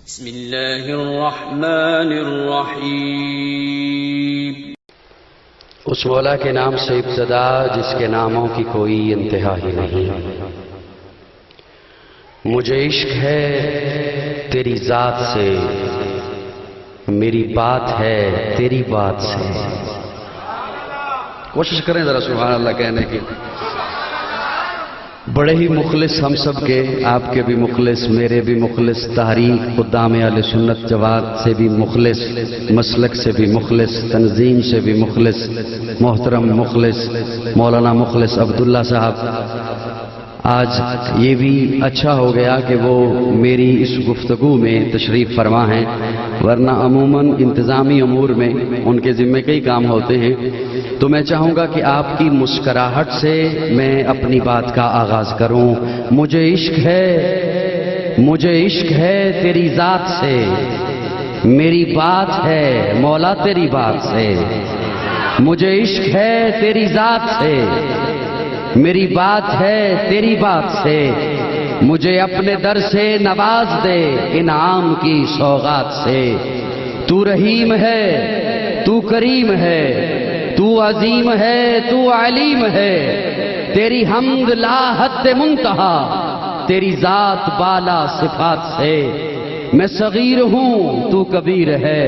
بسم اللہ الرحمن الرحیم۔ اس مولا کے نام سے ابتدا جس کے ناموں کی کوئی انتہا ہی نہیں۔ مجھے عشق ہے تیری ذات سے، میری بات ہے تیری بات سے۔ کوشش کریں ذرا سبحان اللہ کہنے کی۔ بڑے ہی مخلص ہم سب کے، آپ کے بھی مخلص، میرے بھی مخلص، تحریک قدام اہل سنت جماعت سے بھی مخلص، مسلک سے بھی مخلص، تنظیم سے بھی مخلص، محترم مخلص مولانا مخلص عبداللہ صاحب، آج یہ بھی اچھا ہو گیا کہ وہ میری اس گفتگو میں تشریف فرما ہیں، ورنہ عموماً انتظامی امور میں ان کے ذمہ کئی کام ہوتے ہیں۔ تو میں چاہوں گا کہ آپ کی مسکراہٹ سے میں اپنی بات کا آغاز کروں۔ مجھے عشق ہے تیری ذات سے، میری بات ہے مولا تیری بات سے۔ مجھے عشق ہے تیری ذات سے، میری بات ہے تیری بات سے۔ مجھے اپنے در سے نواز دے انعام کی سوغات سے۔ تو رحیم ہے، تو کریم ہے، تو عظیم ہے، تو علیم ہے۔ تیری حمد لا حد منتہا، تیری ذات بالا صفات سے۔ میں صغیر ہوں تو کبیر ہے،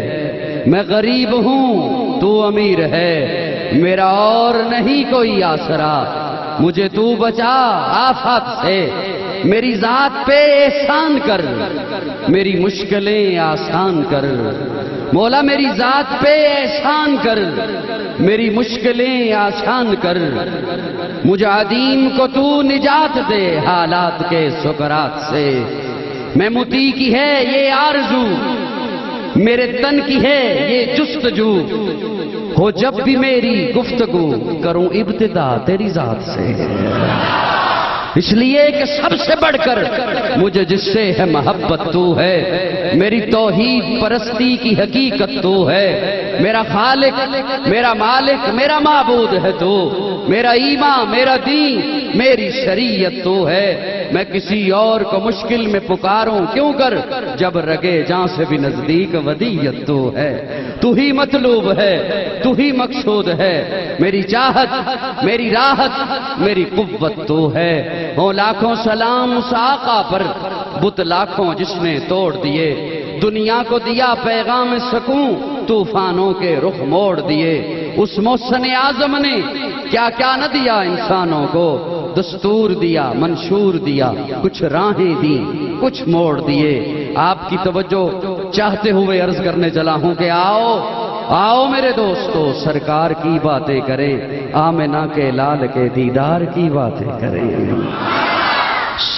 میں غریب ہوں تو امیر ہے۔ میرا اور نہیں کوئی آسرا، مجھے تو بچا آفات سے۔ میری ذات پہ احسان کر، میری مشکلیں آسان کر۔ مولا میری ذات پہ احسان کر، میری مشکلیں آسان کر۔ مجھے عدیم کو تو نجات دے حالات کے سکرات سے۔ میں متی کی ہے یہ آرزو، میرے تن کی ہے یہ جستجو۔ ہو جب بھی میری گفتگو، کروں ابتدا تیری ذات سے۔ اس لیے کہ سب سے بڑھ کر مجھے جس سے ہے محبت تو ہے۔ میری توحید پرستی کی حقیقت تو ہے۔ میرا خالق، میرا مالک، میرا معبود ہے تو۔ میرا ایمان، میرا دین، میری شریعت تو ہے۔ میں کسی اور کو مشکل میں پکاروں کیوں کر، جب رگے جاں سے بھی نزدیک ودیت تو ہے۔ تو ہی مطلوب ہے، تو ہی مقصود ہے۔ میری چاہت، میری راحت، میری قوت تو ہے۔ ہو لاکھوں سلام اس آقا پر، بت لاکھوں جس نے توڑ دیے۔ دنیا کو دیا پیغام سکون، طوفانوں کے رخ موڑ دیے۔ اس محسن اعظم نے کیا کیا نہ دیا انسانوں کو۔ دستور دیا، منشور دیا، کچھ راہیں دی، کچھ موڑ دیے۔ آپ کی توجہ چاہتے ہوئے عرض کرنے چلا ہوں کہ آؤ میرے دوستو، سرکار کی باتیں کریں، آمنہ کے لال کے دیدار کی باتیں کریں۔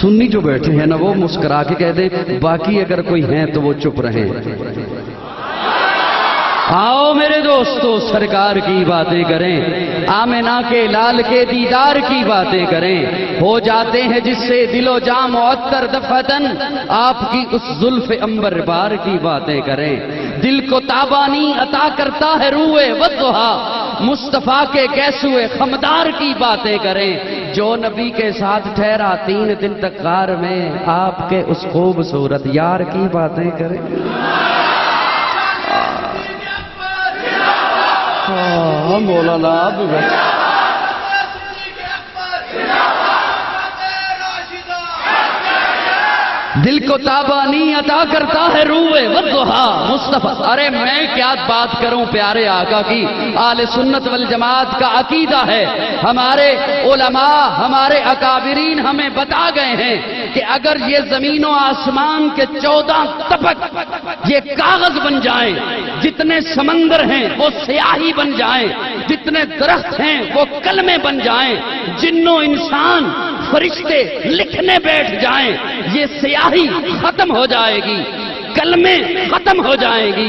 سنی جو بیٹھے ہیں نا وہ مسکرا کے کہہ دیں، باقی اگر کوئی ہیں تو وہ چپ رہیں۔ آؤ میرے دوستو سرکار کی باتیں کریں، آمنہ کے لال کے دیدار کی باتیں کریں۔ ہو جاتے ہیں جس سے دل و جاں معطر دفعتاً، آپ کی اس زلف عنبر بار کی باتیں کریں۔ دل کو تابانی عطا کرتا ہے روئے والضحا، مصطفیٰ کے گیسوئے خمدار کی باتیں کریں۔ جو نبی کے ساتھ ٹھہرا 3 دن تک غار میں، آپ کے اس خوبصورت یار کی باتیں کریں۔ مولانا دل کو تابانی عطا کرتا ہے روئے والضحا مصطفیٰ۔ ارے میں کیا بات کروں پیارے آقا کی، آل سنت والجماعت کا عقیدہ ہے۔ ہمارے علماء، ہمارے اکابرین ہمیں بتا گئے ہیں کہ اگر یہ زمین و آسمان کے 14 طبق یہ کاغذ بن جائیں، جتنے سمندر ہیں وہ سیاہی بن جائیں، جتنے درخت ہیں وہ کلمے بن جائیں، جن و انسان فرشتے لکھنے بیٹھ جائیں، یہ سیاہی ختم ہو جائے گی، کلمے ختم ہو جائیں گی،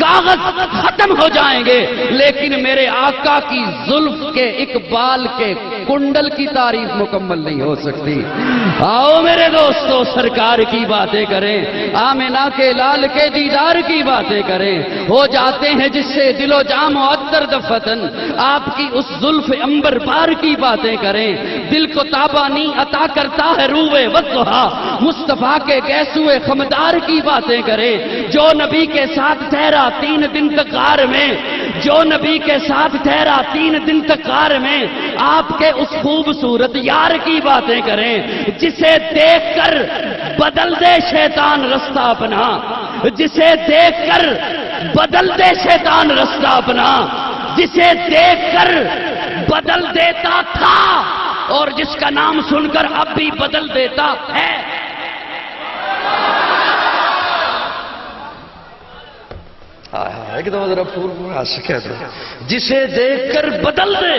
کاغذ ختم ہو جائیں گے، لیکن میرے آقا کی زلف کے اقبال کے کنڈل کی تعریف مکمل نہیں ہو سکتی۔ آؤ میرے دوستو سرکار کی باتیں کریں، آمنہ کے لال کے دیدار کی باتیں کریں، ہو جاتے ہیں جس سے دل و جاں معطر دفتن، آپ کی اس زلف عنبر بار کی باتیں کریں، دل کو تابانی عطا کرتا ہے روئے وضحا، مصطفیٰ کے گیسوئے خمدار کی باتیں کریں، جو نبی کے ساتھ ٹھہرا 3 دن تک غار میں، جو نبی کے ساتھ ٹھہرا 3 دن تک غار میں، آپ کے اس خوبصورت یار کی باتیں کریں، جسے دیکھ کر بدل دے شیطان رستہ اپنا، جسے دیکھ کر بدل دے شیطان رستہ اپنا، جسے دیکھ کر بدل دیتا تھا اور جس کا نام سن کر اب بھی بدل دیتا ہے۔ ایک دفعہ ذرا پھول آ سکے تو جسے دیکھ کر بدل دے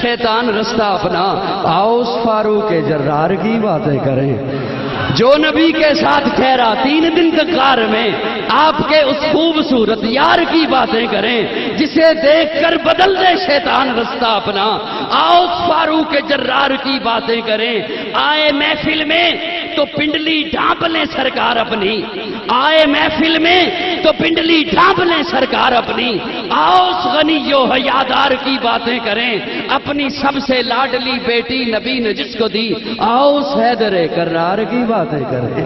شیطان رستہ اپنا، آؤ اس فاروق جرار کی باتیں کریں، جو نبی کے ساتھ ٹھہرا 3 دن تک غار میں، آپ کے اس خوبصورت یار کی باتیں کریں، جسے دیکھ کر بدل دے شیطان رستہ اپنا، آؤ اس فاروق جرار کی باتیں کریں، آئے محفل میں تو پنڈلی ڈھانپ لیں سرکار اپنی، آئے محفل میں تو پنڈلی ڈھانپ لیں سرکار اپنی، آؤ اس غنی و حیادار کی باتیں کریں، اپنی سب سے لاڈلی بیٹی نبی نے جس کو دی، آؤ اس حیدر کرار کی باتیں کریں،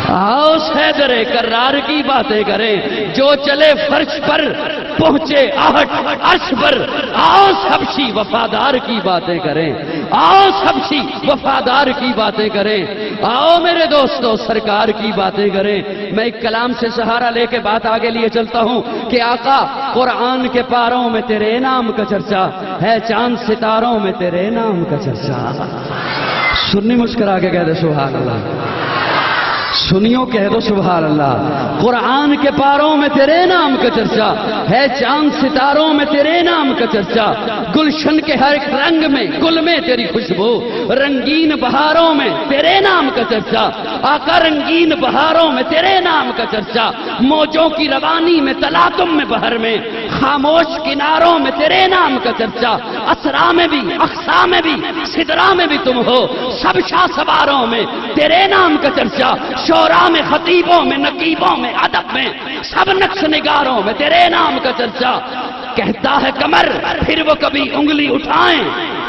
آؤ اس حیدر کرار کی باتیں کریں، جو چلے فرش پر پہنچے آہٹ عرش پر، آؤ حبشی وفادار کی باتیں کریں، آؤ حبشی وفادار کی باتیں کریں، آؤ میرے دوستو سرکار کی باتیں کریں۔ میں ایک کلام سے سہارا لے کے بات آگے لیے چلتا ہوں کہ آقا قرآن کے پاروں میں تیرے نام کا چرچا ہے، چاند ستاروں میں تیرے نام کا چرچا۔ سنی مسکرا کے کہہ دے سبحان اللہ، سنیو کہہ دو سبحان اللہ، قرآن کے پاروں میں تیرے نام کا چرچا ہے، چاند ستاروں میں تیرے نام کا چرچا، گلشن کے ہر ایک رنگ میں گل میں تیری خوشبو، رنگین بہاروں میں تیرے نام کا چرچا، آقا رنگین بہاروں میں تیرے نام کا چرچا، موجوں کی روانی میں تلاطم میں بہر میں، خاموش کناروں میں تیرے نام کا چرچا، اسرا میں بھی اقصا میں بھی سدرا میں بھی تم ہو، سب شاہ سواروں میں تیرے نام کا چرچا، شعراء میں خطیبوں میں نقیبوں میں ادب میں سب نقش نگاروں میں تیرے نام کا چرچا۔ کہتا ہے کمر پھر وہ کبھی انگلی اٹھائیں،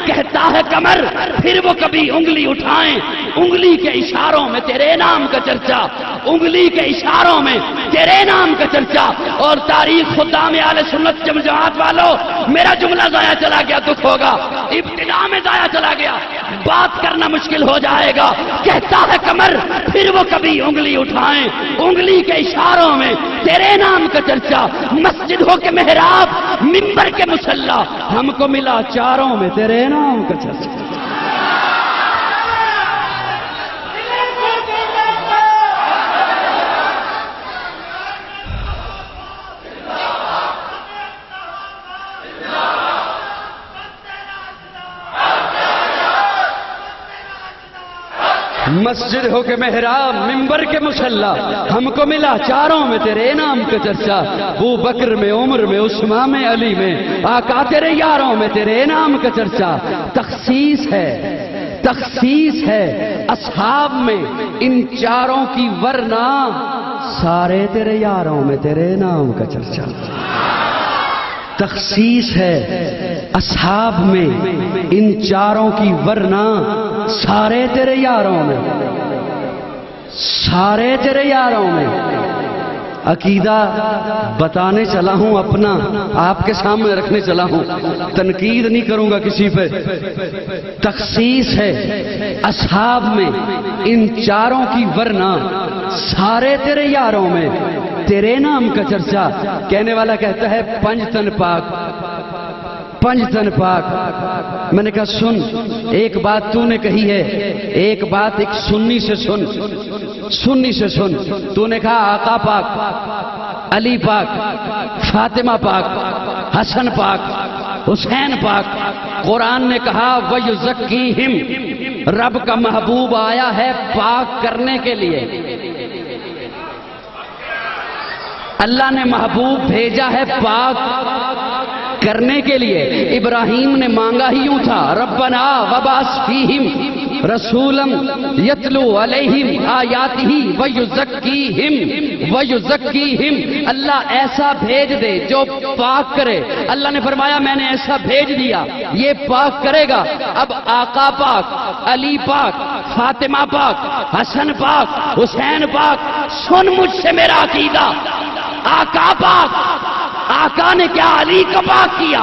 کہتا ہے کمر پھر وہ کبھی انگلی اٹھائیں، انگلی کے اشاروں میں تیرے نام کا چرچا، انگلی کے اشاروں میں تیرے نام کا چرچا۔ اور تاریخ خدام اہل سنت جماعت والوں، میرا جملہ ضائع چلا گیا دکھ ہوگا، ابتدا میں ضائع چلا گیا، بات کرنا مشکل ہو جائے گا۔ کہتا ہے کمر پھر وہ کبھی انگلی اٹھائیں، انگلی کے اشاروں میں تیرے نام کا چرچا، مسجد ہو کے محراب منبر کے مصلی، ہم کو ملا چاروں میں تیرے نام کا چرچا۔ مسجد ہو کے محراب منبر کے مصلی، ہم کو ملا چاروں میں تیرے نام کا چرچا، ابو بکر میں عمر میں عثمان میں علی میں، آقا تیرے یاروں میں تیرے نام کا چرچا۔ تخصیص ہے، تخصیص ہے اصحاب میں ان چاروں کی، ورنہ سارے تیرے یاروں میں تیرے نام کا چرچا۔ تخصیص ہے اصحاب میں ان چاروں کی، ورنہ سارے تیرے یاروں میں، سارے تیرے یاروں میں۔ عقیدہ بتانے چلا ہوں اپنا، آپ کے سامنے رکھنے چلا ہوں، تنقید نہیں کروں گا کسی پہ۔ تخصیص ہے اصحاب میں ان چاروں کی، ورنہ سارے تیرے یاروں میں تیرے نام کا چرچا۔ کہنے والا کہتا ہے پنج تن پاک، پنج تن پاک۔ میں نے کہا سن، ایک بات تو نے کہی ہے، ایک بات ایک سنی سے سن، سنی سے سن۔ تو نے کہا آقا پاک، علی پاک، فاطمہ پاک، حسن پاک، حسین پاک۔ قرآن نے کہا وَيُزَكِّيهِمْ، رب کا محبوب آیا ہے پاک کرنے کے لیے۔ اللہ نے محبوب بھیجا ہے پاک کرنے کے لیے. ابراہیم نے مانگا ہی یوں تھا, ربنا وبعث فیہم رسولا یتلو علیہم آیاتہ ویزکیہم. اللہ ایسا بھیج دے جو پاک کرے. اللہ نے فرمایا میں نے ایسا بھیج دیا, یہ پاک کرے گا. اب آقا پاک, علی پاک, فاطمہ پاک, حسن پاک, حسین پاک, سن مجھ سے میرا عقیدہ. آقا پاک, آقا نے کیا علی کو پاک کیا,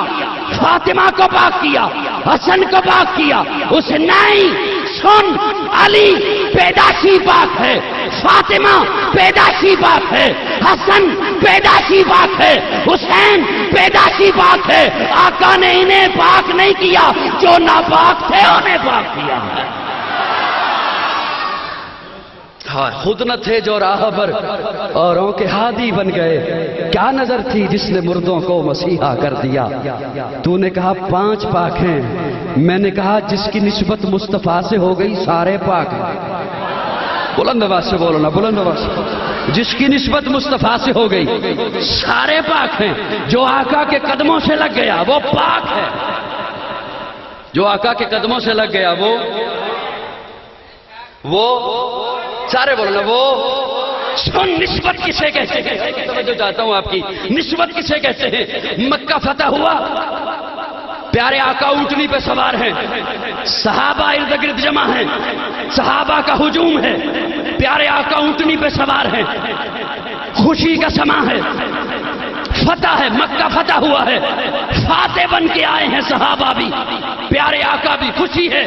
فاطمہ کو پاک کیا, حسن کو پاک کیا. اس نہیں, سن, علی پیداشی پاک ہے, فاطمہ پیداشی پاک ہے, حسن پیداشی پاک ہے, حسین پیداشی پاک ہے. آقا نے انہیں پاک نہیں کیا, جو ناپاک تھے انہیں پاک کیا. خود نہ تھے جو راہ پر اوروں کے ہادی بن گئے. کیا نظر تھی جس نے مردوں کو مسیحا کر دیا. تو نے کہا 5 پاک ہیں, میں نے کہا جس کی نسبت مصطفیٰ سے ہو گئی سارے پاک ہیں. بلند آواز سے بولو نا, بلند آواز سے. جس کی نسبت مصطفیٰ سے ہو گئی سارے پاک ہیں. جو آقا کے قدموں سے لگ گیا وہ پاک ہے. جو آقا کے قدموں سے لگ گیا وہ سارے بولو نا, وہ سن. نسبت کسے کہتے ہیں, توجہ چاہتا ہوں آپ کی. نسبت کسے کہتے ہیں؟ مکہ فتح ہوا, پیارے آقا اونٹنی پہ سوار ہیں, صحابہ ارد گرد جمع ہیں, صحابہ کا ہجوم ہے, پیارے آقا اونٹنی پہ سوار ہیں, خوشی کا سما ہے, فتح ہے, مکہ فتح ہوا ہے, فاتح بن کے آئے ہیں صحابہ بھی, پیارے آقا بھی. خوشی ہے.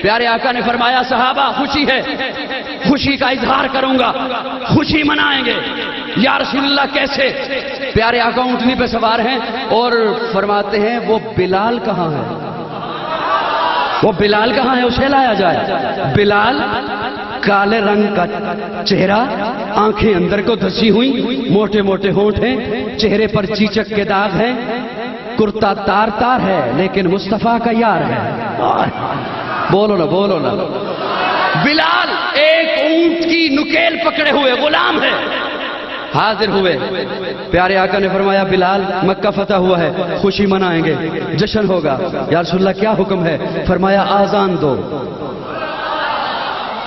پیارے آقا نے فرمایا صحابہ خوشی ہے, خوشی کا اظہار کروں گا, خوشی منائیں گے. یا رسول اللہ کیسے؟ پیارے آقا اونٹنی پہ سوار ہیں اور فرماتے ہیں وہ بلال کہاں ہے, وہ بلال کہاں ہے, اسے لایا جائے. بلال کالے رنگ کا چہرہ, آنکھیں اندر کو دھسی ہوئی, موٹے موٹے ہونٹ ہیں, چہرے پر چیچک کے داغ ہیں, کرتا تار تار ہے لیکن مصطفیٰ کا یار ہے. بولو نا, بولو نا. بلال ایک اونٹ کی نکیل پکڑے ہوئے غلام ہے, حاضر ہوئے. پیارے آقا نے فرمایا بلال مکہ فتح ہوا ہے, خوشی منائیں گے, جشن ہوگا. یا رسول اللہ کیا حکم ہے؟ فرمایا آزان دو,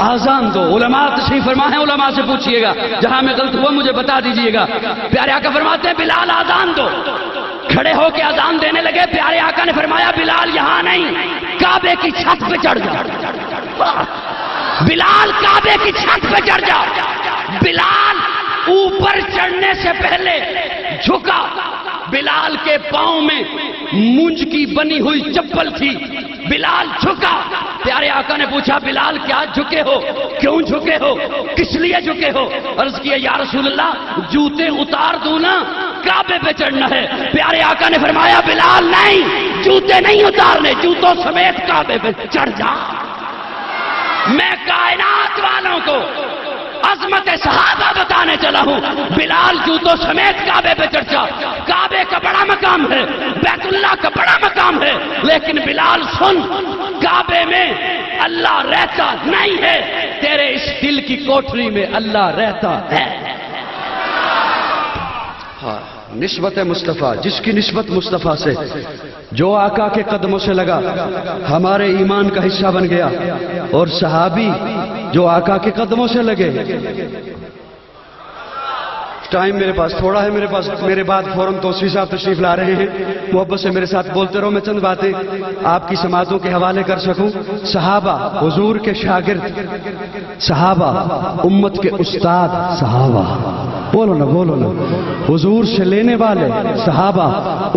آزان دو. علماء تشریف فرما ہے, علماء سے پوچھئے گا, جہاں میں غلط ہوا مجھے بتا دیجئے گا. پیارے آقا فرماتے ہیں بلال آزان دو. کھڑے ہو کے آزان دینے لگے. پیارے آقا نے فرمایا بلال یہاں نہیں, کعبے کی چھت پہ چڑھ جا. بلال کعبے کی چھت پہ چڑھ جا. بلال اوپر چڑھنے سے پہلے جھکا. بلال کے پاؤں میں مونج کی بنی ہوئی چپل تھی. بلال جھکا. پیارے آقا نے پوچھا بلال کیا جھکے ہو, کیوں جھکے ہو, کس لیے جھکے ہو؟ عرض کیا یا رسول اللہ جوتے اتار دوں نا, کعبے پہ چڑھنا ہے. پیارے آقا نے فرمایا بلال نہیں, جوتے نہیں اتارنے, جوتوں سمیت کعبے پہ چڑھ جا. میں کائنات والوں کو عظمت صحابہ بتانے چلا ہوں. بلال جوتوں سمیت کعبے پہ چڑھ جا. کعبے کا بڑا مقام ہے, بیت اللہ کا بڑا مقام ہے, لیکن بلال سن, کعبے میں اللہ رہتا نہیں ہے, تیرے اس دل کی کوٹری میں اللہ رہتا ہے. نسبت مصطفیٰ, جس کی نسبت مصطفیٰ سے, جو آقا کے قدموں سے لگا ہمارے ایمان کا حصہ بن گیا. اور صحابی جو آقا کے قدموں سے لگے. ٹائم میرے پاس تھوڑا ہے, میرے بعد فوراً توصیف صاحب تشریف لا رہے ہیں. محبت سے میرے ساتھ بولتے رہو, میں چند باتیں آپ کی سماعتوں کے حوالے کر سکوں. صحابہ حضور کے شاگرد, صحابہ امت کے استاد, صحابہ بولو نا, بولو نا. حضور سے لینے والے صحابہ,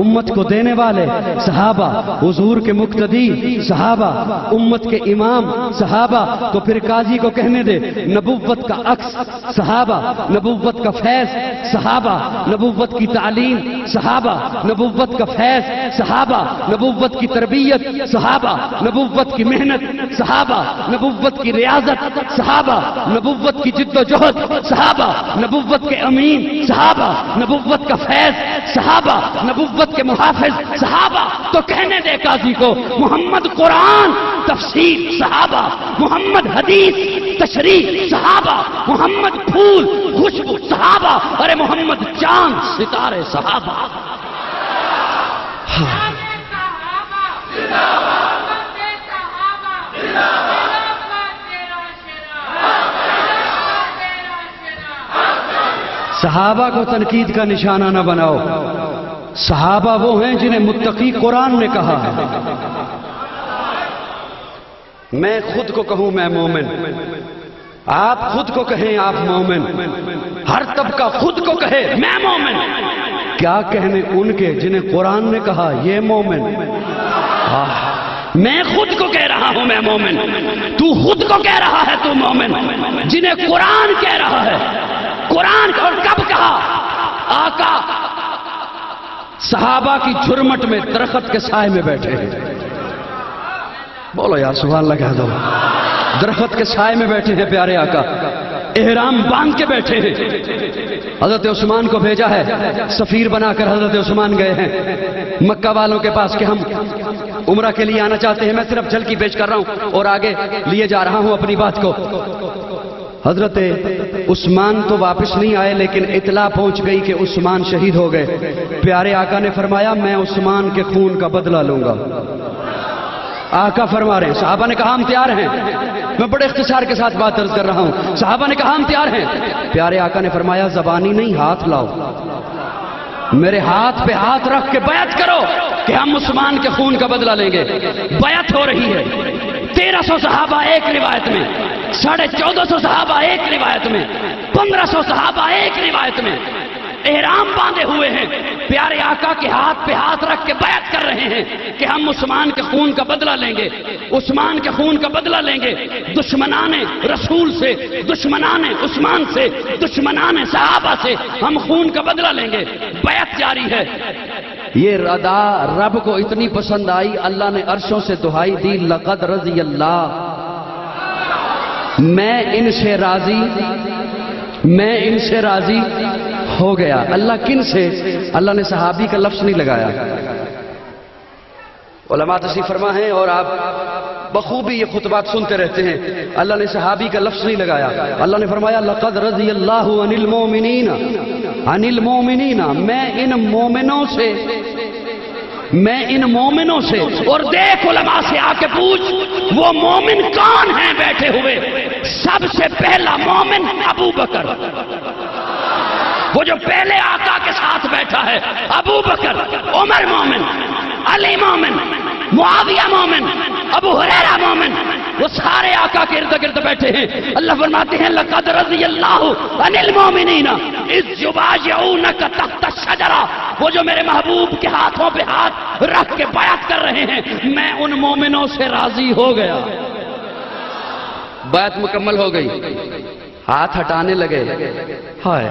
امت کو دینے والے صحابہ, حضور کے مقتدی صحابہ, امت کے امام صحابہ. تو پھر قاضی کو کہنے دے نبوت کا عکس صحابہ, نبوت کا فیض صحابہ, نبوت کی تعلیم صحابہ, نبوت کا فیض صحابہ, نبوت کی تربیت صحابہ, نبوت کی محنت صحابہ, نبوت کی ریاضت صحابہ, نبوت کی جد و جہد صحابہ, نبوت کے امین صحابہ, نبوت کا فیض صحابہ, نبوت کے محافظ صحابہ. تو کہنے دے قاضی کو محمد قرآن تفسیر صحابہ، محمد حدیث تشریح صحابہ، محمد پھول خوشبو صحابہ، ارے محمد چاند ستارے صحابہ. صحابہ کو تنقید کا نشانہ نہ بناؤ. صحابہ وہ ہیں جنہیں متقی قرآن نے کہا ہے. میں خود کو کہوں میں مومن، آپ خود کو کہیں آپ مومن، ہر طبقہ خود کو کہے میں مومن. کیا کہنے ان کے جنہیں قرآن نے کہا یہ مومن. میں خود کو کہہ رہا ہوں میں مومن، تو خود کو کہہ رہا ہے تو مومن. جنہیں قرآن کہہ رہا ہے، قرآن اور کب کہا؟ آقا صحابہ کی جھرمٹ میں درخت کے سائے میں بیٹھے ہیں. بولو یار سبحان اللہ کہہ دو. درخت کے سائے میں بیٹھے ہیں پیارے آقا، احرام باندھ کے بیٹھے ہیں. حضرت عثمان کو بھیجا ہے، سفیر بنا کر حضرت عثمان گئے ہیں مکہ والوں کے پاس کہ ہم عمرہ کے لیے آنا چاہتے ہیں. میں صرف جھلکی پیش کر رہا ہوں اور آگے لیے جا رہا ہوں اپنی بات کو. حضرت عثمان تو واپس نہیں آئے لیکن اطلاع پہنچ گئی کہ عثمان شہید ہو گئے. پیارے آقا نے فرمایا میں عثمان کے خون کا بدلہ لوں گا. آقا فرما رہے ہیں. صحابہ نے کہا ہم تیار ہیں. میں بڑے اختصار کے ساتھ بات عرض کر رہا ہوں. صحابہ نے کہا ہم تیار ہیں. پیارے آقا نے فرمایا زبانی نہیں، ہاتھ لاؤ، میرے ہاتھ پہ ہاتھ رکھ کے بیعت کرو کہ ہم عثمان کے خون کا بدلہ لیں گے. بیعت ہو رہی ہے. 1300 صحابہ ایک روایت میں، 1450 صحابہ ایک روایت میں، 1500 صحابہ ایک روایت میں احرام باندھے ہوئے ہیں. پیارے آقا کے ہاتھ پہ ہاتھ رکھ کے بیعت کر رہے ہیں کہ ہم عثمان کے خون کا بدلہ لیں گے، عثمان کے خون کا بدلہ لیں گے. دشمنان رسول سے، دشمنان عثمان سے، دشمنان صحابہ سے ہم خون کا بدلہ لیں گے. بیعت جاری ہے. یہ ردا رب کو اتنی پسند آئی، اللہ نے عرشوں سے دہائی دی لقد رضی اللہ، میں ان سے راضی، میں ان سے راضی ہو گیا. اللہ کن سے؟ اللہ نے صحابی کا لفظ نہیں لگایا. علماء تشریف فرما ہیں اور آپ بخوبی یہ خطبات سنتے رہتے ہیں. اللہ نے صحابی کا لفظ نہیں لگایا. اللہ نے فرمایا لقد رضی اللہ عن المؤمنین، عن المؤمنین، میں ان مومنوں سے، میں ان مومنوں سے. اور دیکھ علماء سے آ کے پوچھ وہ مومن کون ہیں بیٹھے ہوئے. سب سے پہلا مومن ابو بکر، وہ جو پہلے آقا کے ساتھ بیٹھا ہے. ابو بکر، عمر مومن، علی مومن، معاویہ مومن، ابو ہریرہ مومن، وہ سارے آقا کے ارد گرد بیٹھے ہیں. اللہ فرماتے ہیں لقد رضی اللہ عن المؤمنین اذ یبایعونک تحت الشجرہ، وہ جو میرے محبوب کے ہاتھوں پہ ہاتھ رکھ کے بیعت کر رہے ہیں میں ان مومنوں سے راضی ہو گیا. بیعت مکمل ہو گئی، ہاتھ ہٹانے لگے. ہائے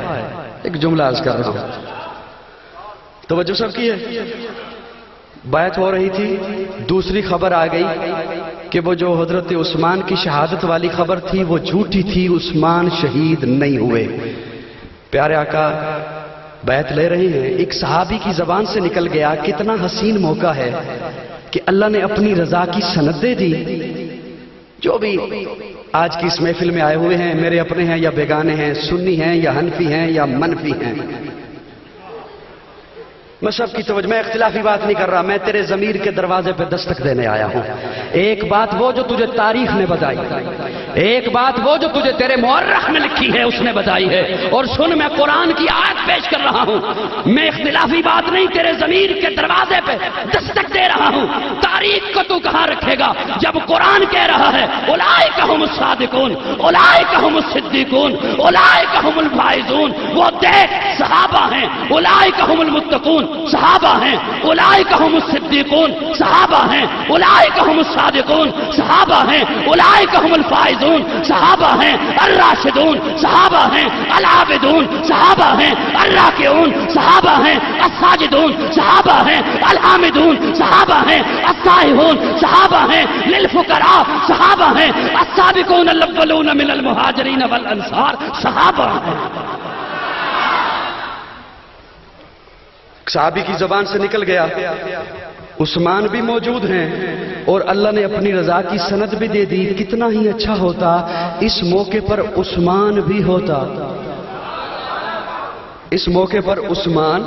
ایک جملہ عرض کر رہا ہوں، توجہ سب کی ہے. بیعت ہو رہی تھی، دوسری خبر آ گئی کہ وہ جو حضرت عثمان کی شہادت والی خبر تھی وہ جھوٹی تھی، عثمان شہید نہیں ہوئے. پیارے آقا بیعت لے رہے ہیں. ایک صحابی کی زبان سے نکل گیا. کتنا حسین موقع ہے کہ اللہ نے اپنی رضا کی سندیں دی. جو بھی آج کی اس محفل میں آئے ہوئے ہیں، میرے اپنے ہیں یا بیگانے ہیں، سنی ہیں یا حنفی ہیں یا منفی ہیں، میں سب کی توجہ، میں اختلافی بات نہیں کر رہا، میں تیرے ضمیر کے دروازے پہ دستک دینے آیا ہوں. ایک بات وہ جو تجھے تاریخ نے بتائی، ایک بات وہ جو تجھے تیرے مورخ میں لکھی ہے اس نے بتائی ہے. اور سن، میں قرآن کی آیت پیش کر رہا ہوں، میں اختلافی بات نہیں، تیرے ضمیر کے دروازے پہ دستک دے رہا ہوں. تاریخ کو تو کہاں رکھے گا جب قرآن کہہ رہا ہے اولئک هم الصادقون، اولئک هم الصدیقون، اولئک هم الفائزون. وہ دیکھ صحابہ ہیں، اولئک هم المتقون صحابہ ہیں، اولئک هم الصدیقون صحابہ ہیں، اولئک هم الصادقون صحابہ ہیں، اولئک هم الفائزون صحابہ ہیں، الراشدون صحابہ ہیں، العابدون صحابہ ہیں، الراکعون صحابہ ہیں، الساجدون صحابہ ہیں، الحامدون صحابہ ہیں، السائحون صحابہ ہیں، للفقراء صحابہ ہیں، السابقون الاولون من المہاجرین والانصار صحابہ ہیں. صحابی کی زبان سے نکل گیا عثمان بھی موجود ہیں اور اللہ نے اپنی رضا کی سند بھی دے دی. کتنا ہی اچھا ہوتا اس موقع پر عثمان بھی ہوتا. اس موقع پر عثمان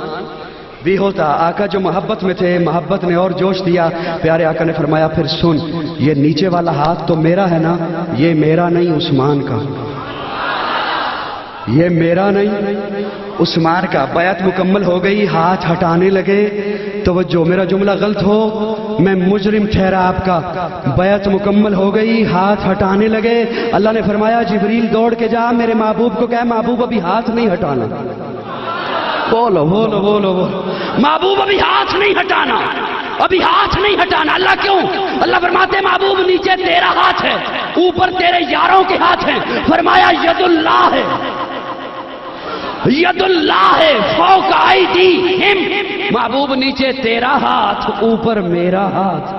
بھی ہوتا. آقا جو محبت میں تھے، محبت نے اور جوش دیا. پیارے آقا نے فرمایا پھر سن، یہ نیچے والا ہاتھ تو میرا ہے نا، یہ میرا نہیں عثمان کا، یہ میرا نہیں عثمان کا. بیعت مکمل ہو گئی، ہاتھ ہٹانے لگے. توجہ، میرا جملہ غلط ہو میں مجرم ٹھہرا آپ کا. بیعت مکمل ہو گئی، ہاتھ ہٹانے لگے. اللہ نے فرمایا جبریل دوڑ کے جا میرے محبوب کو کہے محبوب ابھی ہاتھ نہیں ہٹانا. بولو بولو بولو بولو، محبوب ابھی ہاتھ نہیں ہٹانا، ابھی ہاتھ نہیں ہٹانا. اللہ کیوں؟ اللہ فرماتے محبوب نیچے تیرا ہاتھ ہے، اوپر تیرے یاروں کے ہاتھ ہیں. فرمایا ید اللہ ہے، ید اللہ ہے فوق ایدیہم. محبوب نیچے تیرا ہاتھ، اوپر میرا ہاتھ.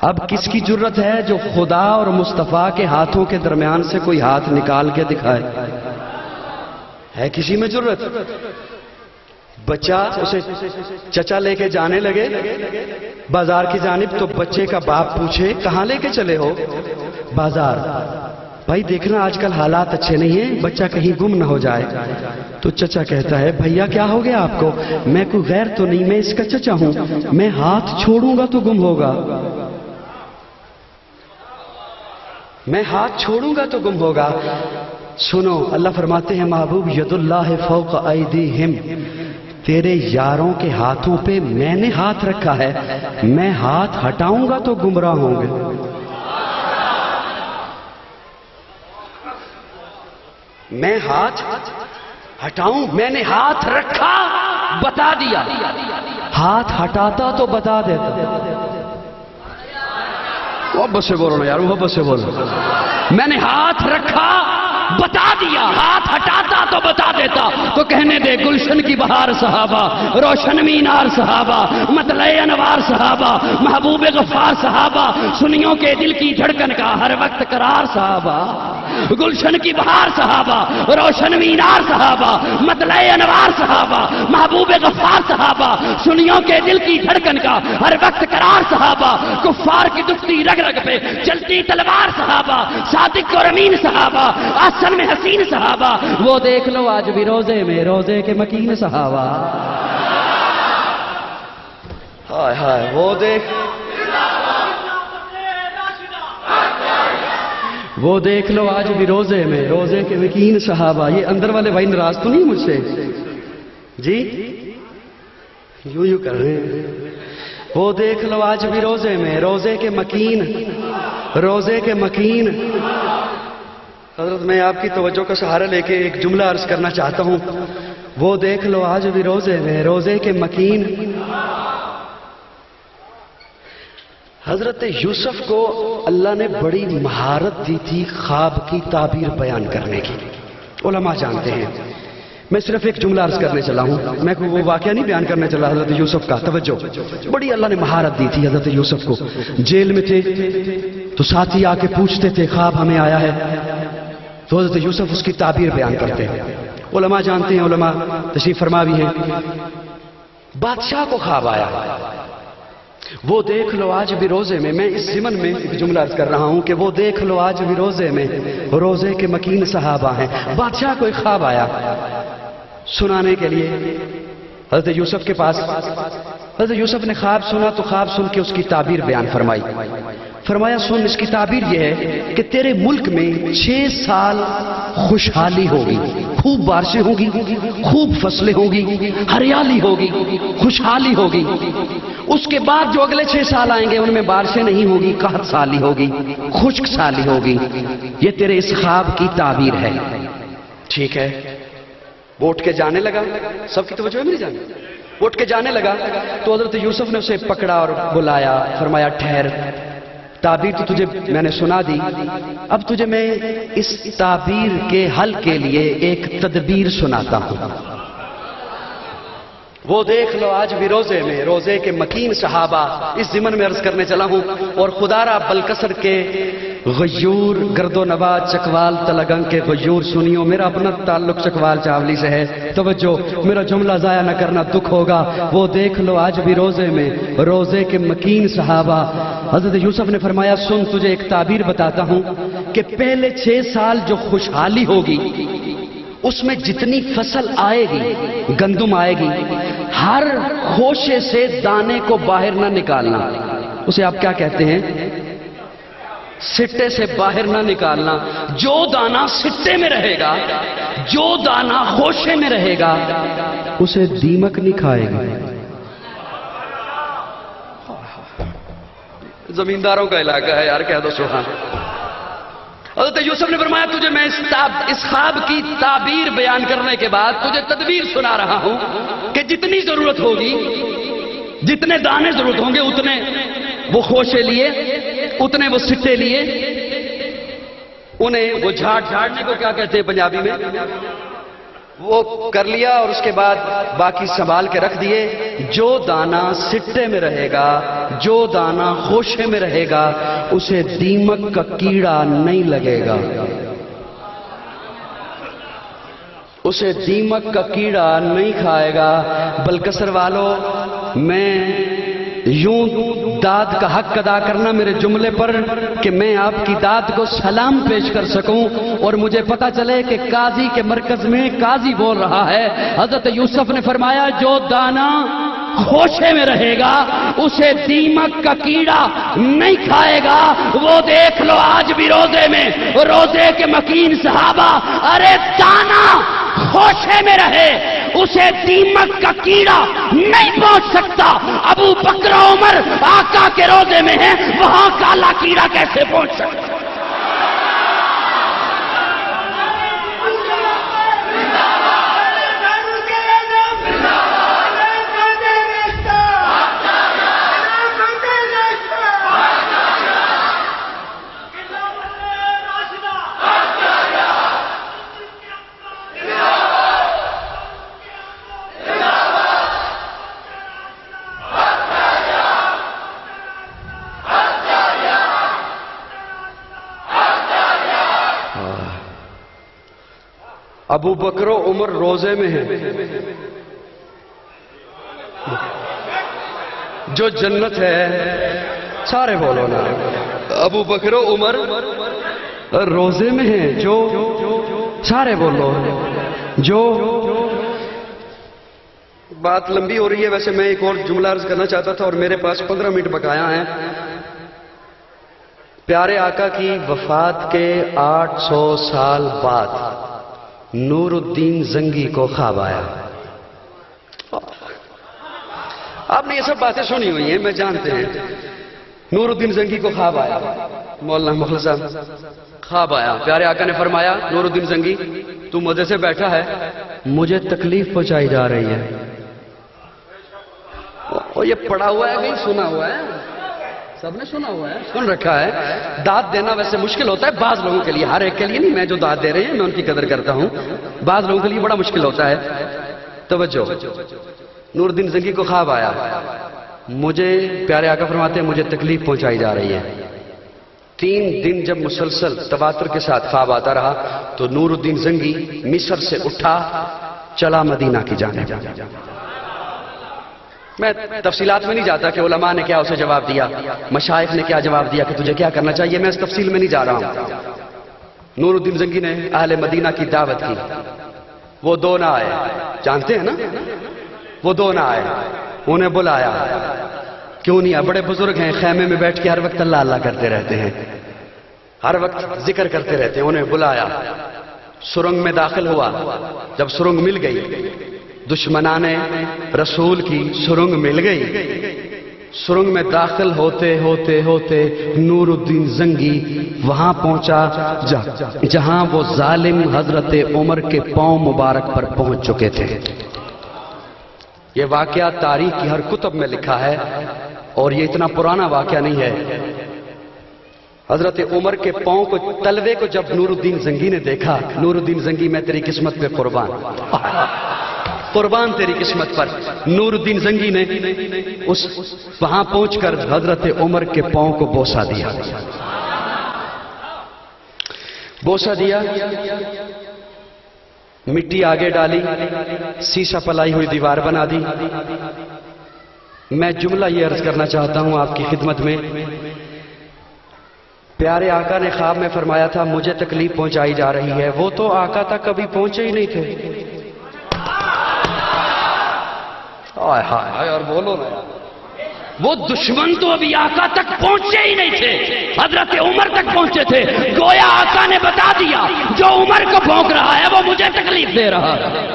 اب کس کی جرت ہے جو خدا اور مصطفیٰ کے ہاتھوں کے درمیان سے کوئی ہاتھ نکال کے دکھائے؟ ہے کسی میں جرت؟ بچہ اسے چچا لے کے جانے لگے بازار کی جانب، تو بچے کا باپ پوچھے کہاں لے کے چلے ہو؟ بازار. بھائی دیکھنا آج کل حالات اچھے نہیں ہیں، بچہ کہیں گم نہ ہو جائے. تو چچا کہتا ہے بھیا کیا ہو گیا آپ کو؟ میں کوئی غیر تو نہیں، میں اس کا چچا ہوں، میں ہاتھ چھوڑوں گا تو گم ہوگا، میں ہاتھ چھوڑوں گا تو گم ہوگا. سنو، اللہ فرماتے ہیں محبوب ید اللہ فوق ایدیہم، تیرے یاروں کے ہاتھوں پہ میں نے ہاتھ رکھا ہے، میں ہاتھ ہٹاؤں گا تو گمراہ ہوں گے. میں ہاتھ ہٹاؤں، میں نے ہاتھ رکھا بتا دیا، ہاتھ ہٹاتا تو بتا دیتا. محبت سے بولو نا یار، محبت سے بولو. میں نے ہاتھ رکھا بتا دیا، ہاتھ ہٹاتا تو بتا دیتا. تو کہنے دے گلشن کی بہار صحابہ، روشن مینار صحابہ، مطلع انوار صحابہ، محبوب غفار صحابہ، سنیوں کے دل کی دھڑکن کا ہر وقت قرار صحابہ. گلشن کی بہار صحابہ، روشن مینار صحابہ، مطلع انوار صحابہ، محبوب غفار صحابہ، سنیوں کے دل کی دھڑکن کا ہر وقت قرار صحابہ. کفار کی دکھتی رگ رگ پہ چلتی تلوار صحابہ، صادق اور امین صحابہ، آسن میں حسین صحابہ. وہ دیکھ لو آج بھی روزے میں روزے کے مکین صحابہ. ہائے ہائے، وہ دیکھ لو آج بھی روزے میں روزے کے مکین صحابہ. یہ اندر والے بھائی ناراض تو نہیں مجھ سے جی؟ یوں کر رہے ہیں. وہ دیکھ لو آج بھی روزے میں روزے کے مکین، روزے کے مکین. حضرت میں آپ کی توجہ کا سہارا لے کے ایک جملہ عرض کرنا چاہتا ہوں. وہ دیکھ لو آج بھی روزے میں روزے کے مکین. حضرت یوسف کو اللہ نے بڑی مہارت دی تھی خواب کی تعبیر بیان کرنے کی. علماء جانتے ہیں. میں صرف ایک جملہ عرض کرنے چلا ہوں، میں کوئی وہ واقعہ نہیں بیان کرنے چلا. حضرت یوسف کا توجہ، بڑی اللہ نے مہارت دی تھی حضرت یوسف کو. جیل میں تھے تو ساتھی آ کے پوچھتے تھے خواب ہمیں آیا ہے، تو حضرت یوسف اس کی تعبیر بیان کرتے ہیں. علماء جانتے ہیں، علماء تشریف فرما بھی ہیں. بادشاہ کو خواب آیا، وہ دیکھ لو آج بھی روزے میں. میں اس ضمن میں ایک جملہ عرض کر رہا ہوں کہ وہ دیکھ لو آج بھی روزے میں روزے کے مکین صحابہ ہیں. بادشاہ کو ایک خواب آیا سنانے کے لیے حضرت یوسف کے پاس. حضرت یوسف نے خواب سنا تو خواب سن کے اس کی تعبیر بیان فرمائی. فرمایا سن، اس کی تعبیر یہ ہے کہ تیرے ملک میں 6 سال خوشحالی ہوگی، خوب بارشیں ہوں گی، خوب فصلیں ہوں گی، ہریالی ہوگی، خوشحالی ہوگی. اس کے بعد جو اگلے 6 سال آئیں گے ان میں بارشیں نہیں ہوگی، قحط سالی ہوگی، خشک سالی ہوگی. یہ تیرے اس خواب کی تعبیر ہے. ٹھیک ہے. وہ اٹھ کے جانے لگا. سب کی توجہ ہے میری جان؟ وہ اٹھ کے جانے لگا تو حضرت یوسف نے اسے پکڑا اور بلایا. فرمایا ٹھہر، تعبیر تو تجھے میں نے سنا دی، اب تجھے میں اس تعبیر کے حل کے لیے ایک تدبیر سناتا ہوں. وہ دیکھ لو آج بھی روزے میں روزے کے مکین صحابہ. اس ضمن میں عرض کرنے چلا ہوں. اور خدا را بلکسر کے غیور گرد و نواز چکوال تلگنگ کے غیور سنیو، میرا اپنا تعلق چکوال چاولی سے ہے، توجہ، میرا جملہ ضائع نہ کرنا، دکھ ہوگا، وہ دیکھ لو آج بھی روزے میں روزے کے مکین صحابہ۔ حضرت یوسف نے فرمایا سن تجھے ایک تعبیر بتاتا ہوں کہ پہلے 6 سال جو خوشحالی ہوگی اس میں جتنی فصل آئے گی، گندم آئے گی، ہر خوشے سے دانے کو باہر نہ نکالنا، اسے آپ کیا کہتے ہیں؟ سٹے سے باہر نہ نکالنا۔ جو دانہ سٹے میں رہے گا، جو دانہ خوشے میں رہے گا، اسے دیمک نہیں کھائے گا۔ زمینداروں کا علاقہ ہے یار، کہہ دو سبحان۔ حضرت یوسف نے فرمایا تجھے میں اس خواب کی تعبیر بیان کرنے کے بعد تجھے تدبیر سنا رہا ہوں کہ جتنی ضرورت ہوگی، جتنے دانے ضرورت ہوں گے، اتنے وہ خوشے لیے، اتنے وہ سٹے لیے، انہیں وہ جھاڑنے کو کیا کہتے ہیں پنجابی میں، وہ کر لیا، اور اس کے بعد باقی سنبھال کے رکھ دیے۔ جو دانہ سٹے میں رہے گا، جو دانہ خوشے میں رہے گا، اسے دیمک کا کیڑا نہیں لگے گا، اسے دیمک کا کیڑا نہیں کھائے گا۔ بلکسر والو، میں یوں داد کا حق ادا کرنا میرے جملے پر کہ میں آپ کی داد کو سلام پیش کر سکوں اور مجھے پتا چلے کہ قاضی کے مرکز میں قاضی بول رہا ہے۔ حضرت یوسف نے فرمایا جو دانہ خوشے میں رہے گا اسے دیمک کا کیڑا نہیں کھائے گا۔ وہ دیکھ لو آج بھی روزے میں روزے کے مکین صحابہ، ارے دانہ خوشے میں رہے اسے دیمک کا کیڑا نہیں پہنچ سکتا۔ ابو بکر عمر آقا کے روزے میں ہیں، وہاں کالا کیڑا کیسے پہنچ سکتا؟ ابو بکر و عمر روزے میں ہیں، جو جنت ہے، سارے بولو نا، ابو بکر و عمر روزے میں ہیں، جو سارے بولو، جو بات لمبی ہو رہی ہے، ویسے میں ایک اور جملہ عرض کرنا چاہتا تھا اور میرے پاس 15 منٹ بقایا ہیں۔ پیارے آقا کی وفات کے 800 سال بعد نور الدین زنگی کو خواب آیا۔ آپ نے یہ سب باتیں سنی ہوئی ہیں، میں جانتے ہیں۔ نور الدین زنگی کو خواب آیا، مولانا مخلص صاحب خواب آیا، پیارے آقا نے فرمایا نور الدین زنگی تو مزے سے بیٹھا ہے، مجھے تکلیف پہنچائی جا رہی ہے۔ اور یہ پڑھا ہوا ہے کہیں سنا ہوا ہے؟ سب نے سنا ہوا ہے، سن رکھا ہے۔ داد دینا ویسے مشکل ہوتا ہے بعض لوگوں کے لیے، ہر ایک کے لیے نہیں۔ میں جو داد دے رہے ہیں میں ان کی قدر کرتا ہوں، بعض لوگوں کے لیے بڑا مشکل ہوتا ہے۔ توجہ، نور الدین زنگی کو خواب آیا، مجھے پیارے آقا فرماتے ہیں مجھے تکلیف پہنچائی جا رہی ہے۔ 3 دن جب مسلسل تواتر کے ساتھ خواب آتا رہا تو نور الدین زنگی مصر سے اٹھا، چلا مدینہ کی جانب۔ میں تفصیلات میں نہیں جاتا کہ علماء نے کیا اسے جواب دیا، مشائخ نے کیا جواب دیا کہ تجھے کیا کرنا چاہیے، میں اس تفصیل میں نہیں جا رہا ہوں۔ نور الدین زنگی نے اہل مدینہ کی دعوت کی، وہ 2 نہ آئے، جانتے ہیں نا، وہ 2 نہ آئے، انہیں بلایا، کیوں نہیں آئے؟ بڑے بزرگ ہیں، خیمے میں بیٹھ کے ہر وقت اللہ اللہ کرتے رہتے ہیں، ہر وقت ذکر کرتے رہتے ہیں، انہیں بلایا، سرنگ میں داخل ہوا، جب سرنگ مل گئی، دشمنان رسول کی سرنگ مل گئی، سرنگ میں داخل ہوتے ہوتے ہوتے نور الدین زنگی وہاں پہنچا جہاں وہ ظالم حضرت عمر کے پاؤں مبارک پر پہنچ چکے تھے۔ یہ واقعہ تاریخ کی ہر کتب میں لکھا ہے اور یہ اتنا پرانا واقعہ نہیں ہے۔ حضرت عمر کے پاؤں کو، تلوے کو جب نور الدین زنگی نے دیکھا، نور الدین زنگی میں تیری قسمت پہ قربان، قربان تیری قسمت پر۔ نور الدین زنگی نے وہاں پہنچ کر حضرت عمر کے پاؤں کو بوسہ دیا۔ بوسہ دیا، مٹی آگے ڈالی، سیسا پلائی ہوئی دیوار بنا دی۔ میں جملہ یہ عرض کرنا چاہتا ہوں آپ کی خدمت میں، پیارے آقا نے خواب میں فرمایا تھا مجھے تکلیف پہنچائی جا رہی ہے، وہ تو آقا تک کبھی پہنچے ہی نہیں تھے۔ آئے ہائے، اور بولو نا، وہ دشمن تو ابھی آقا تک پہنچے ہی نہیں تھے، حضرت عمر تک پہنچے تھے۔ گویا آقا نے بتا دیا جو عمر کو بھونک رہا ہے وہ مجھے تکلیف دے رہا ہے،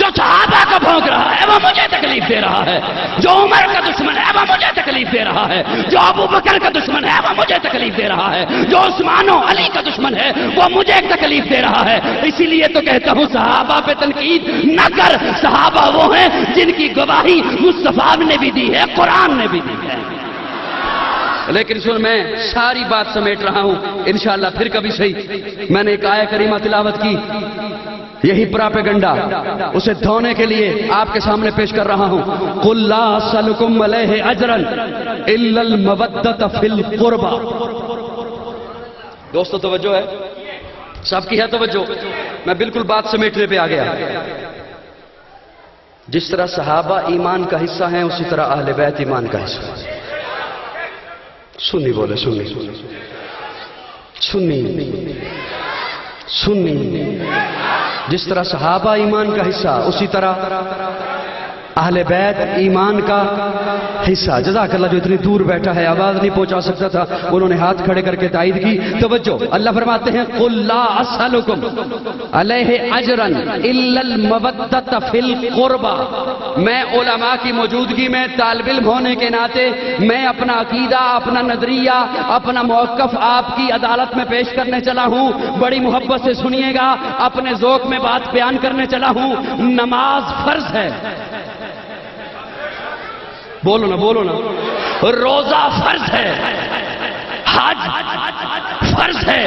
جو صحابہ کو بھونک رہا ہے وہ مجھے تکلیف دے رہا ہے، جو عمر کا دشمن ہے وہ مجھے تکلیف دے رہا ہے، جو ابو بکر کا دشمن ہے وہ مجھے تکلیف دے رہا ہے، جو عثمان و علی کا دشمن ہے وہ مجھے تکلیف دے رہا ہے۔ اسی لیے تو کہتا ہوں صحابہ پہ تنقید نہ کر، صحابہ وہ ہیں جن کی گواہی مصطفیٰ نے بھی دی ہے، قرآن نے بھی دی ہے۔ لیکن سن، میں ساری بات سمیٹ رہا ہوں، انشاءاللہ پھر کبھی صحیح۔ میں نے ایک آیہ کریمہ تلاوت کی، یہی پراپیگنڈا، اسے دھونے کے لیے آپ کے سامنے پیش کر رہا ہوں۔ قُلْ لَا أَسْأَلُكُمْ عَلَيْهِ أَجْرًا إِلَّا الْمَوَدَّةَ فِي الْقُرْبَى۔ دوستو توجہ ہے، سب کی ہے توجہ، میں بالکل بات سمیٹنے پہ آ گیا۔ جس طرح صحابہ ایمان کا حصہ ہیں اسی طرح اہل بیت ایمان کا حصہ ہے۔ سنی بولے، سنی سنی سنی، جس طرح صحابہ ایمان کا حصہ اسی طرح اہل بیت ایمان کا حصہ۔ جزاک اللہ، جو اتنی دور بیٹھا ہے آواز نہیں پہنچا سکتا تھا، انہوں نے ہاتھ کھڑے کر کے تائید کی۔ توجہ، اللہ فرماتے ہیں قُلْ لَا أَسْأَلُكُمْ عَلَيْهِ أَجْرًا إِلَّا الْمَوَدَّةَ فِي الْقُرْبَى۔ میں علماء کی موجودگی میں طالب علم ہونے کے ناطے میں اپنا عقیدہ، اپنا نظریہ، اپنا موقف آپ کی عدالت میں پیش کرنے چلا ہوں۔ بڑی محبت سے سنیے گا، اپنے ذوق میں بات بیان کرنے چلا ہوں۔ نماز فرض ہے، بولو نا بولو نا، روزہ فرض ہے، حج فرض ہے،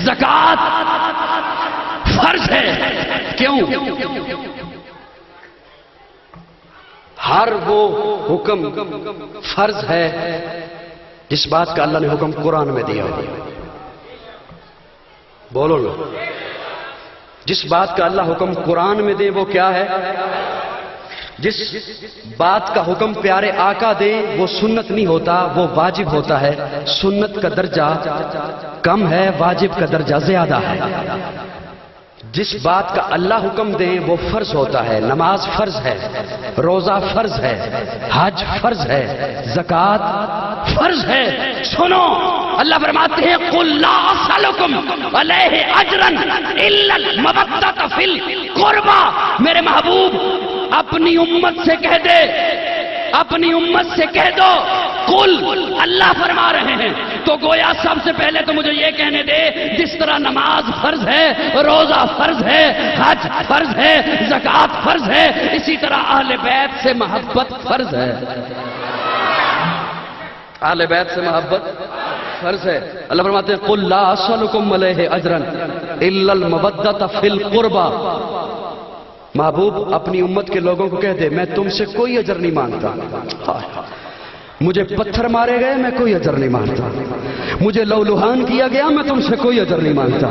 زکوٰۃ فرض ہے۔ کیوں؟ ہر وہ حکم فرض ہے جس بات کا اللہ نے حکم قرآن میں دیا ہے۔ بولو نا، جس بات کا اللہ حکم قرآن میں دے وہ کیا ہے؟ جس بات کا حکم پیارے آقا دے وہ سنت نہیں ہوتا، وہ واجب ہوتا ہے۔ سنت کا درجہ کم ہے، واجب کا درجہ زیادہ ہے۔ جس بات کا اللہ حکم دے وہ فرض ہوتا ہے۔ نماز فرض ہے، روزہ فرض ہے، حج فرض ہے، زکوٰۃ فرض ہے۔ سنو، اللہ فرماتے ہیں قُلْ لَا أَسْأَلُكُمْ عَلَيْهِ أَجْرًا إِلَّا الْمَوَدَّةَ فِي الْقُرْبَى۔ میرے محبوب اپنی امت سے کہہ دے، اپنی امت سے کہہ دو، قل، اللہ فرما رہے ہیں تو گویا سب سے پہلے تو مجھے یہ کہنے دے، جس طرح نماز فرض ہے، روزہ فرض ہے، حج فرض ہے، زکوٰۃ فرض ہے، اسی طرح اہل بیت سے محبت فرض ہے۔ اہل بیت سے محبت فرض ہے۔ اللہ فرماتے ہیں قل لا اسألکم علیہ اجرا الا المودۃ فی القربى۔ محبوب اپنی امت کے لوگوں کو کہہ دے میں تم سے کوئی اجر نہیں مانگتا۔ مجھے پتھر مارے گئے میں کوئی اجر نہیں مانگتا، مجھے لولوہان کیا گیا میں تم سے کوئی اجر نہیں مانگتا،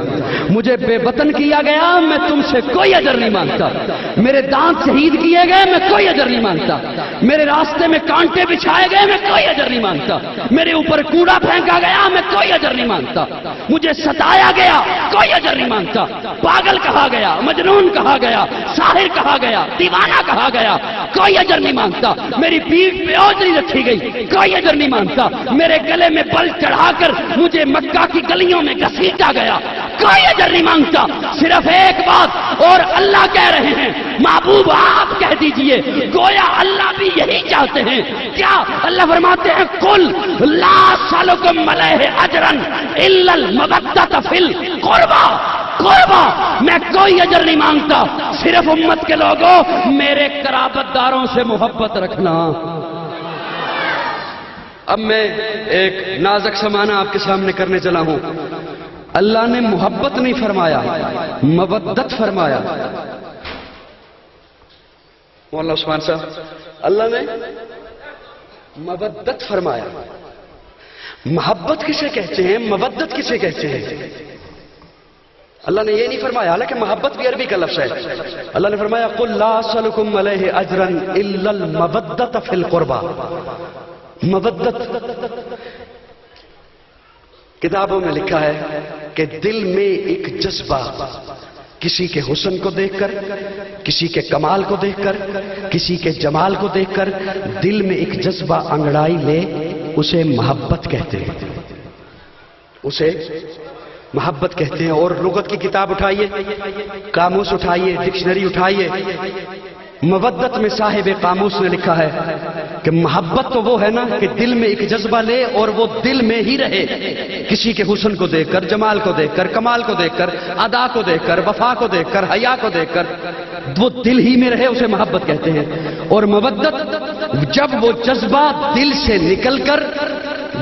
مجھے بے وطن کیا گیا میں تم سے کوئی اجر نہیں مانگتا، میرے دانت شہید کیے گئے میں کوئی اجر نہیں مانگتا، میرے راستے میں کانٹے بچھائے گئے میں کوئی اجر نہیں مانگتا، میرے اوپر کوڑا پھینکا گیا میں کوئی اجر نہیں مانگتا، مجھے ستایا گیا کوئی اجر نہیں مانگتا، پاگل کہا گیا، مجنون کہا گیا، ساحر کہا گیا، دیوانہ کہا گیا، کوئی اجر نہیں مانگتا، میری پیٹھ پہ اوجری رکھی گئی کوئی اجر نہیں مانگتا، میرے گلے میں بل چڑھا کر مجھے مکہ کی گلیوں میں گھسیٹا گیا کوئی اجر نہیں مانگتا۔ صرف ایک بات اور اللہ کہہ رہے ہیں، محبوب آپ کہہ دیجئے، گویا اللہ بھی یہی چاہتے ہیں۔ کیا؟ اللہ فرماتے ہیں قل لا اسألکم علیہ اجرا الا المودۃ فی القربى۔ قربا میں کوئی اجر نہیں مانگتا، صرف امت کے لوگوں میرے قرابت داروں سے محبت رکھنا۔ اب میں ایک نازک سمانہ آپ کے سامنے کرنے چلا ہوں۔ اللہ نے محبت نہیں فرمایا، مودت فرمایا۔ مولانا عثمان صاحب، اللہ نے مودت فرمایا۔ محبت کسے کہتے ہیں، مودت کسے کہتے ہیں؟ اللہ نے یہ نہیں فرمایا، حالانکہ محبت بھی عربی کا لفظ ہے. اللہ نے فرمایا قل لا اسألکم علیہ اجرا الا المودۃ فی القربى. مودت کتابوں میں لکھا ہے کہ دل میں ایک جذبہ کسی کے حسن کو دیکھ کر، کسی کے کمال کو دیکھ کر، کسی کے جمال کو دیکھ کر دل میں ایک جذبہ انگڑائی لے، اسے محبت کہتے ہیں. اسے محبت کہتے ہیں. اور لغت کی کتاب اٹھائیے، قاموس اٹھائیے، ڈکشنری اٹھائیے، مودت میں صاحب قاموس نے لکھا ہے کہ محبت تو وہ ہے نا کہ دل میں ایک جذبہ لے اور وہ دل میں ہی رہے، کسی کے حسن کو دیکھ کر، جمال کو دیکھ کر، کمال کو دیکھ کر، ادا کو دیکھ کر، وفا کو دیکھ کر، حیا کو دیکھ کر وہ دل ہی میں رہے، اسے محبت کہتے ہیں. اور مودت جب وہ جذبہ دل سے نکل کر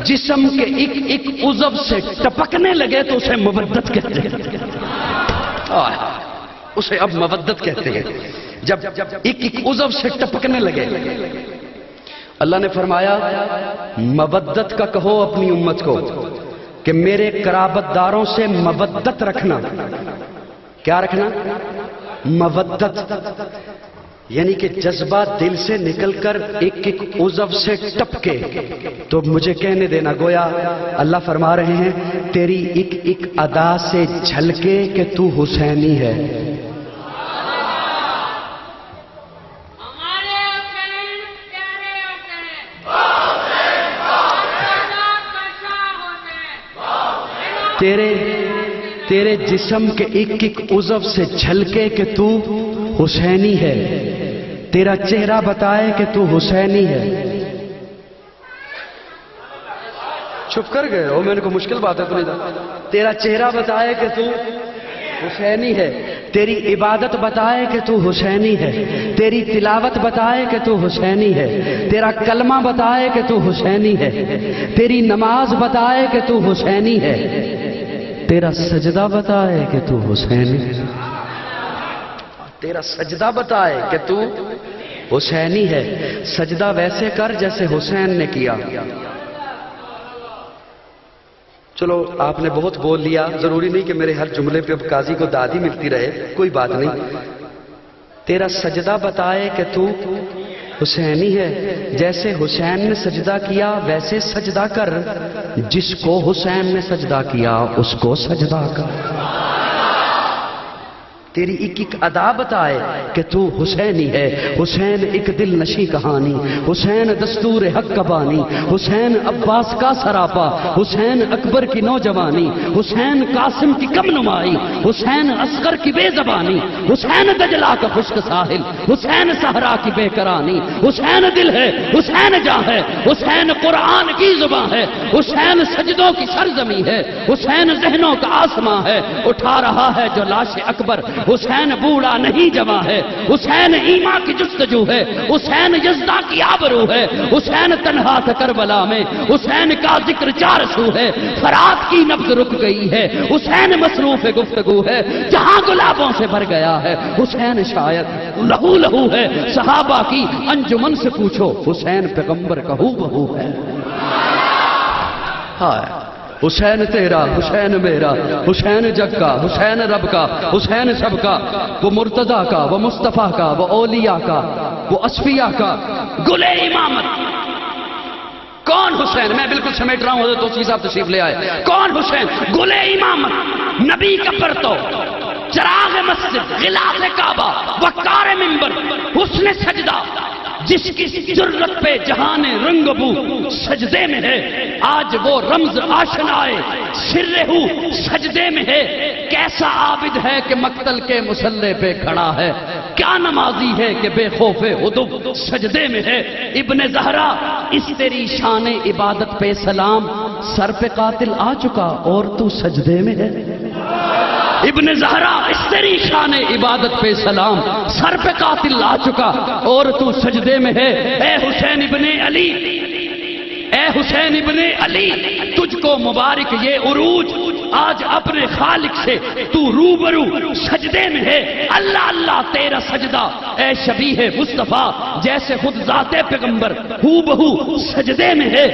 جسم کے ایک ایک عضو سے ٹپکنے لگے تو اسے مودت کہتے ہیں. اسے اب مودت کہتے ہیں جب ایک ایک عضو سے ٹپکنے لگے. اللہ نے فرمایا مودت کا کہو اپنی امت کو کہ میرے قرابت داروں سے مودت رکھنا. کیا رکھنا؟ مودت. یعنی کہ جذبہ دل سے نکل کر ایک ایک عضو سے ٹپکے. تو مجھے کہنے دینا، گویا اللہ فرما رہے ہیں تیری ایک ایک ادا سے جھلکے کہ تو حسینی ہے. تیرے جسم کے ایک ایک عضو سے جھلکے کہ تو حسینی ہے. تیرا چہرہ بتائے کہ تو حسینی ہے. چھپ کر گئے ہو، میں نے کو مشکل بات ہے تو نہیں. تیرا چہرہ بتائے کہ تو حسینی ہے. تیری عبادت بتائے کہ تو حسینی ہے. تیری تلاوت بتائے کہ تو حسینی ہے. تیرا کلمہ بتائے کہ تو حسینی ہے. تیری نماز بتائے کہ تو حسینی ہے. تیرا سجدہ بتائے کہ تو حسینی ہے. تیرا سجدہ بتائے کہ تو حسینی ہے. سجدہ ویسے کر جیسے حسین نے کیا. چلو آپ نے بہت بول لیا، ضروری نہیں کہ میرے ہر جملے پہ اب قاضی کو داد ہی ملتی رہے، کوئی بات نہیں. تیرا سجدہ بتائے کہ تو حسینی ہے. جیسے حسین نے سجدہ کیا ویسے سجدہ کر. جس کو حسین نے سجدہ کیا اس کو سجدہ کر. تیری ایک ایک ادا بتائے کہ تو حسینی ہے. حسین ایک دل نشی کہانی، حسین دستور حق کا بانی، حسین عباس کا سراپا، حسین اکبر کی نوجوانی، حسین قاسم کی کم نمائی، حسین اصغر کی بے زبانی، حسین دجلہ کا خشک ساحل، حسین صحرا کی بے قرانی. حسین دل ہے، حسین جاں ہے، حسین قرآن کی زباں ہے، حسین سجدوں کی سرزمین ہے، حسین ذہنوں کا آسماں ہے. اٹھا رہا ہے جو لاش اکبر، حسین بوڑھا نہیں جواں ہے. حسین ایما کی جستجو ہے، حسین یزدہ کی آبرو ہے. حسین تنہا تھا کربلا میں، حسین کا ذکر چار سو ہے. فرات کی نبض رک گئی ہے، حسین مصروف گفتگو ہے. جہاں گلابوں سے بھر گیا ہے حسین شاید لہو لہو ہے. صحابہ کی انجمن سے پوچھو حسین پیغمبر کا ہو بہو ہے. حسین تیرا، حسین میرا، حسین جگ کا، حسین رب کا، حسین سب کا. وہ مرتضیٰ کا، وہ مصطفیٰ کا، وہ اولیاء کا، وہ اصفیاء کا. گلے امامت. کون حسین؟ میں بالکل سمیٹ رہا ہوں، حضرت توسیع صاحب تشریف لے آئے. کون حسین؟ گلے امامت، نبی کا پرتو، چراغ مسجد، غلاف کعبہ، وقار منبر، حسن سجدہ. جس کی جرت پہ جہان رنگ بو سجدے میں ہے، آج وہ رمز آشنائے سر ہو سجدے میں ہے. کیسا عابد ہے کہ مقتل کے مسلح پہ کھڑا ہے، کیا نمازی ہے کہ بے خوف عدو سجدے میں ہے. ابن زہرا اس تیری شان عبادت پہ سلام، سر پہ قاتل آ چکا اور تو سجدے میں ہے. ابن زہرا اس تیری شان عبادت پہ سلام، سر پہ قاتل آ چکا اور تو سجدے میں ہے. اے حسین ابن علی، اے حسین ابن علی، تجھ کو مبارک یہ عروج، آج اپنے خالق سے تو روبرو سجدے میں ہے. اللہ اللہ تیرا سجدہ اے شبیہ مصطفیٰ، جیسے خود ذات پیغمبر ہو بہو سجدے میں ہے.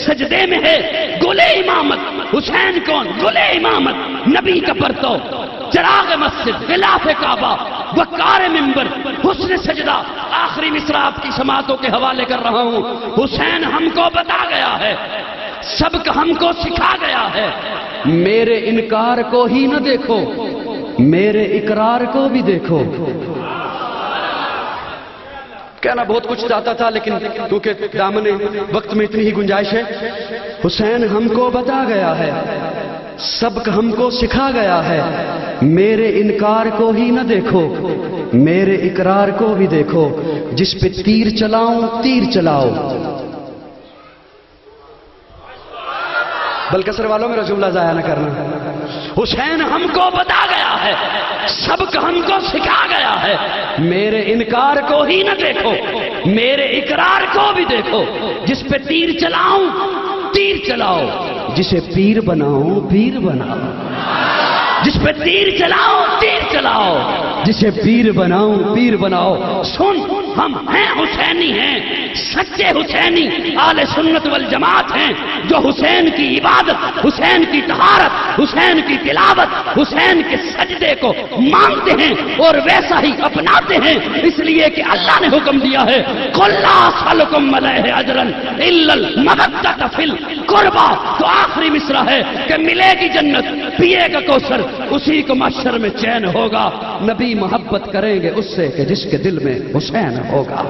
سجدے میں ہے. گلے امامت. حسین کون؟ گلے امامت، نبی کا پرتو. چراغ مسجد، غلاف کعبہ، وقار منبر، حسن سجدہ. آخری مصرع آپ کی سماعتوں کے حوالے کر رہا ہوں. حسین ہم کو بتا گیا ہے، سبق ہم کو سکھا گیا ہے، میرے انکار کو ہی نہ دیکھو، میرے اقرار کو بھی دیکھو. کہنا بہت کچھ چاہتا تھا لیکن کیونکہ دامن وقت میں اتنی ہی گنجائش ہے. حسین ہم کو بتا گیا ہے، سبق ہم کو سکھا گیا ہے، میرے انکار کو ہی نہ دیکھو، میرے اقرار کو بھی دیکھو. جس پہ تیر چلاؤں تیر چلاؤ. بلکسر والوں میرا جملہ ضائع نہ کرنا. حسین ہم کو بتا گیا ہے، سبق ہم کو سکھا گیا ہے، میرے انکار کو ہی نہ دیکھو، میرے اقرار کو بھی دیکھو. جس پہ تیر چلاؤں تیر چلاؤ، جسے پیر بناؤں پیر بناؤ. جس پہ تیر چلاؤ تیر چلاؤ، جسے پیر بناؤں پیر بناؤ. سن، ہم ہیں حسینی ہیں، سچے حسینی آل سنت والجماعت ہیں، جو حسین کی عبادت، حسین کی طہارت، حسین کی تلاوت، حسین کے سجدے کو مانتے ہیں اور ویسا ہی اپناتے ہیں. اس لیے کہ اللہ نے حکم دیا ہے قُلْ لَا أَسْأَلُكُمْ عَلَيْهِ أَجْرًا إِلَّا الْمَوَدَّةَ فِي الْقُرْبَى. تو آخری مصرع ہے کہ ملے گی جنت، پیے گا کوثر، اسی کو محشر میں چین ہوگا. نبی محبت کریں گے اس سے کہ جس کے دل میں حسین ہوگا.